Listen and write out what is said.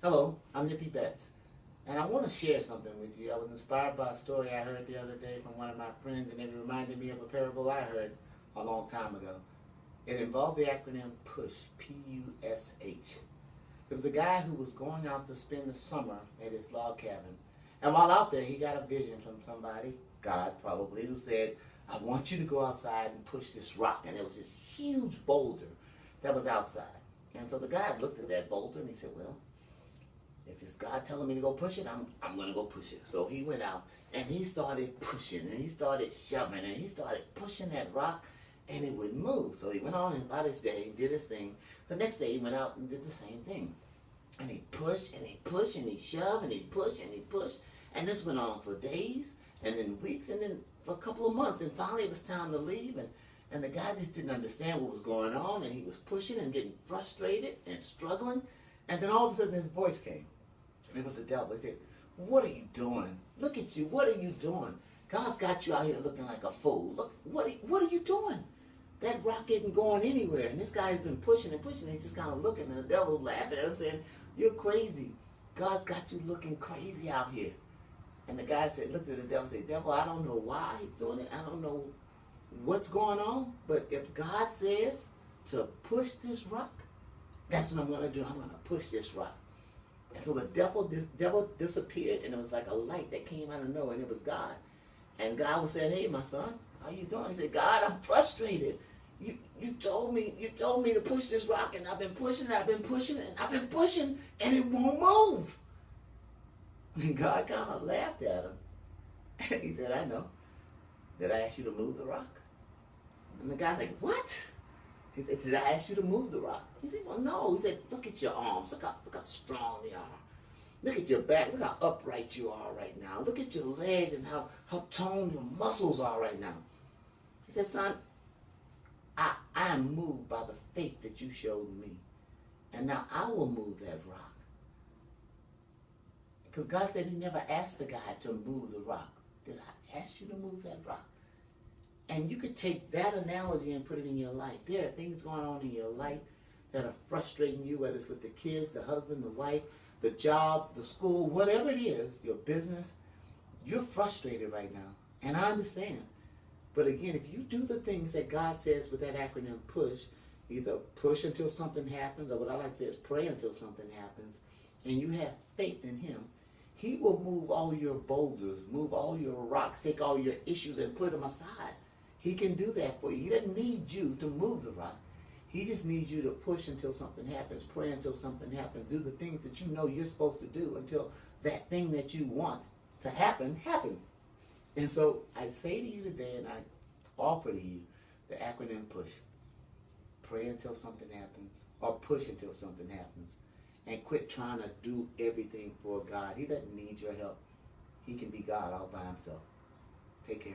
Hello, I'm Nippy Betz, and I want to share something with you. I was inspired by a story I heard the other day from one of my friends, and it reminded me of a parable I heard a long time ago. It involved the acronym PUSH, P-U-S-H. There was a guy who was going out to spend the summer at his log cabin, and while out there, he got a vision from somebody, God probably, who said, I want you to go outside and push this rock. And there was this huge boulder that was outside. And so the guy looked at that boulder and he said, well, if it's God telling me to go push it, I'm going to go push it. So he went out and he started pushing and he started shoving and he started pushing that rock and it would move. So he went on about his day, did his thing. The next day he went out and did the same thing. And he pushed and he pushed and he shoved and he pushed and he pushed. And this went on for days and then weeks and then for a couple of months. And finally it was time to leave. And the guy just didn't understand what was going on. And he was pushing and getting frustrated and struggling. And then all of a sudden his voice came. And it was the devil. He said, what are you doing? Look at you. What are you doing? God's got you out here looking like a fool. Look, what are you doing? That rock isn't going anywhere. And this guy's been pushing and pushing. And he's just kind of looking. And the devil's laughing at him saying, you're crazy. God's got you looking crazy out here. And the guy said, looked at the devil and said, devil, I don't know why he's doing it. I don't know what's going on. But if God says to push this rock, that's what I'm going to do. I'm going to push this rock. And so the devil disappeared, and it was like a light that came out of nowhere, and it was God. And God was saying, hey, my son, how you doing? He said, God, I'm frustrated. You told me to push this rock, and I've been pushing, and I've been pushing, and I've been pushing, and it won't move. And God kind of laughed at him. And he said, I know. Did I ask you to move the rock? And the guy's like, what? He said, did I ask you to move the rock? He said, well, no. He said, look at your arms. Look how strong they are. Look at your back. Look how upright you are right now. Look at your legs and how toned your muscles are right now. He said, son, I am moved by the faith that you showed me. And now I will move that rock. Because God said he never asked the guy to move the rock. Did I ask you to move that rock? And you could take that analogy and put it in your life. There are things going on in your life that are frustrating you, whether it's with the kids, the husband, the wife, the job, the school, whatever it is, your business. You're frustrated right now. And I understand. But again, if you do the things that God says with that acronym PUSH, either push until something happens, or what I like to say is pray until something happens, and you have faith in him, he will move all your boulders, move all your rocks, take all your issues and put them aside. He can do that for you. He doesn't need you to move the rock. He just needs you to push until something happens, pray until something happens, do the things that you know you're supposed to do until that thing that you want to happen, happens. And so I say to you today, and I offer to you the acronym PUSH. Pray until something happens, or push until something happens. And quit trying to do everything for God. He doesn't need your help. He can be God all by himself. Take care.